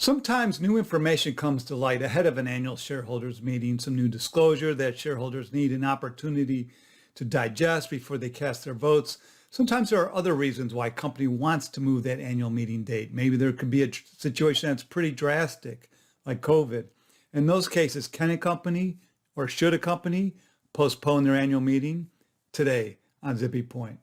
Sometimes new information comes to light ahead of an annual shareholders meeting, some new disclosure that shareholders need an opportunity to digest before they cast their votes. Sometimes there are other reasons why a company wants to move that annual meeting date. Maybe there could be a situation that's pretty drastic, like COVID. In those cases, can a company or should a company postpone their annual meeting? Today on Zippy Point.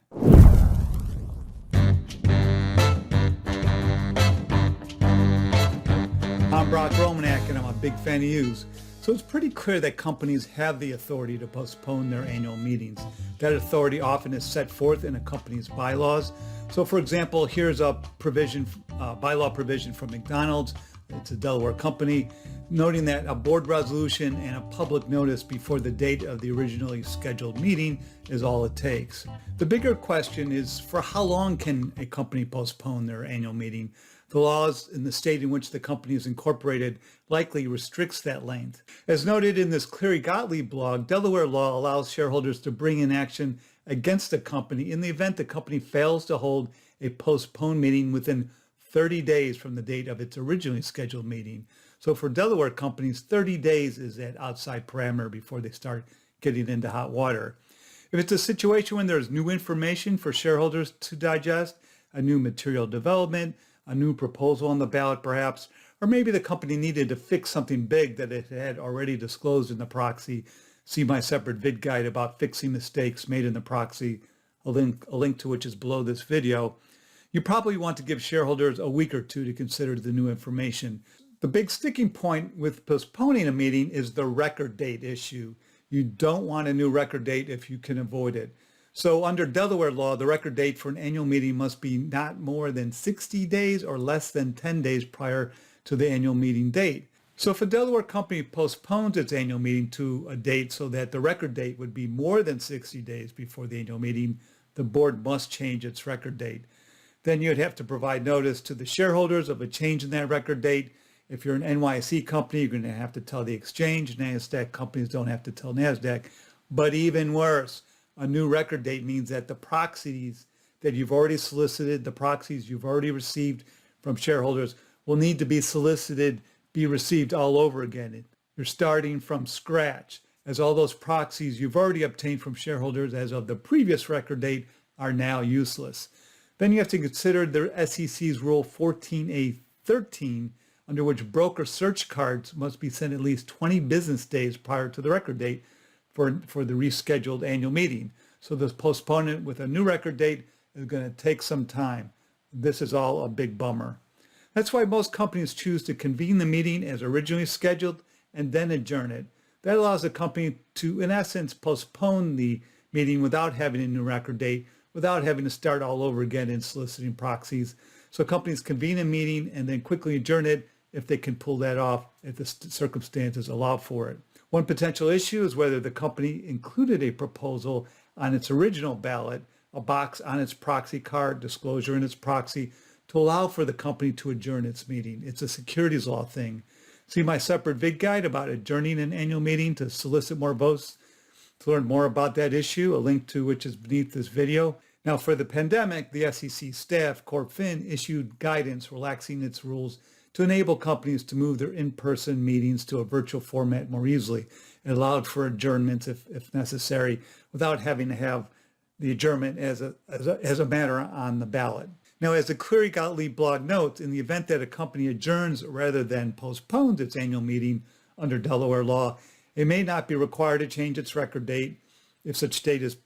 I'm Brock Romanak, and I'm a big fan of yous. So it's pretty clear that companies have the authority to postpone their annual meetings. That authority often is set forth in a company's bylaws. So for example, here's a provision, bylaw provision from McDonald's. It's a Delaware company, noting that a board resolution and a public notice before the date of the originally scheduled meeting is all it takes. The bigger question is, for how long can a company postpone their annual meeting? The laws in the state in which the company is incorporated likely restricts that length. As noted in this Cleary-Gottlieb blog, Delaware law allows shareholders to bring in action against a company in the event the company fails to hold a postponed meeting within 30 days from the date of its originally scheduled meeting. So for Delaware companies, 30 days is that outside parameter before they start getting into hot water. If it's a situation when there's new information for shareholders to digest, a new material development, a new proposal on the ballot perhaps, or maybe the company needed to fix something big that it had already disclosed in the proxy. See my separate Vid-Guide about fixing mistakes made in the proxy, a link to which is below this video. You probably want to give shareholders a week or two to consider the new information. The big sticking point with postponing a meeting is the record date issue. You don't want a new record date if you can avoid it. So under Delaware law, the record date for an annual meeting must be not more than 60 days or less than 10 days prior to the annual meeting date. So if a Delaware company postpones its annual meeting to a date so that the record date would be more than 60 days before the annual meeting, the board must change its record date. Then you'd have to provide notice to the shareholders of a change in that record date. If you're an NYSE company, you're going to have to tell the exchange. NASDAQ companies don't have to tell NASDAQ. But even worse, a new record date means that the proxies that you've already solicited, the proxies you've already received from shareholders will need to be solicited, be received all over again. You're starting from scratch, as all those proxies you've already obtained from shareholders as of the previous record date are now useless. Then you have to consider the SEC's Rule 14A13, under which broker search cards must be sent at least 20 business days prior to the record date for the rescheduled annual meeting. So this postponement with a new record date is going to take some time. This is all a big bummer. That's why most companies choose to convene the meeting as originally scheduled and then adjourn it. That allows the company to, in essence, postpone the meeting without having a new record date, without having to start all over again in soliciting proxies. So companies convene a meeting and then quickly adjourn it if they can pull that off, if the circumstances allow for it. One potential issue is whether the company included a proposal on its original ballot, a box on its proxy card, disclosure in its proxy, to allow for the company to adjourn its meeting. It's a securities law thing. See my separate Vid-Guide about adjourning an annual meeting to solicit more votes. To learn more about that issue, a link to which is beneath this video. Now for the pandemic, the SEC staff, CorpFin, issued guidance relaxing its rules to enable companies to move their in-person meetings to a virtual format more easily. It allowed for adjournments if necessary, without having to have the adjournment as a matter on the ballot. Now, as the Cleary-Gottlieb blog notes, in the event that a company adjourns rather than postpones its annual meeting under Delaware law, it may not be required to change its record date if such date is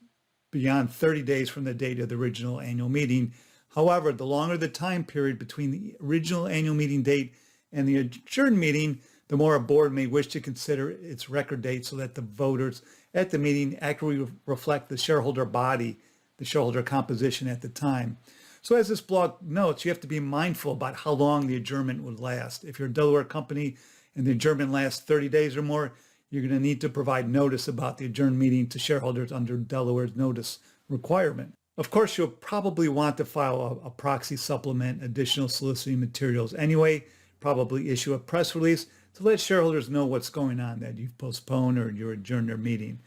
beyond 30 days from the date of the original annual meeting. However, the longer the time period between the original annual meeting date and the adjourned meeting, the more a board may wish to consider its record date so that the voters at the meeting accurately reflect the shareholder body, the shareholder composition at the time. So as this blog notes, you have to be mindful about how long the adjournment would last. If you're a Delaware company and the adjournment lasts 30 days or more, you're going to need to provide notice about the adjourned meeting to shareholders under Delaware's notice requirement. Of course, you'll probably want to file a proxy supplement, additional soliciting materials anyway, probably issue a press release to let shareholders know what's going on, that you've postponed or you adjourned their meeting.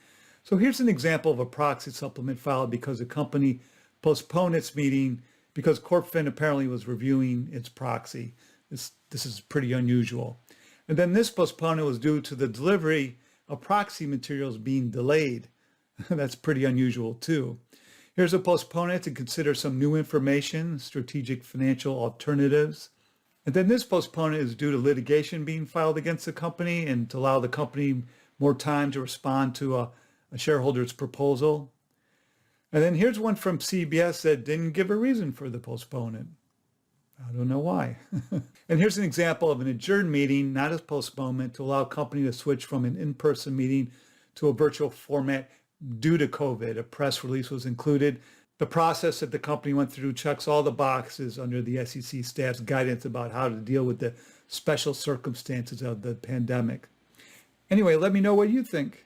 So here's an example of a proxy supplement filed because a company postponed its meeting because CorpFin apparently was reviewing its proxy. This is pretty unusual. And then this postponement was due to the delivery of proxy materials being delayed. That's pretty unusual too. Here's a postponement to consider some new information, strategic financial alternatives. And then this postponement is due to litigation being filed against the company and to allow the company more time to respond to a shareholder's proposal. And then here's one from CBS that didn't give a reason for the postponement. I don't know why. And here's an example of an adjourned meeting, not a postponement, to allow a company to switch from an in-person meeting to a virtual format due to COVID. A press release was included. The process that the company went through checks all the boxes under the SEC staff's guidance about how to deal with the special circumstances of the pandemic. Anyway, let me know what you think.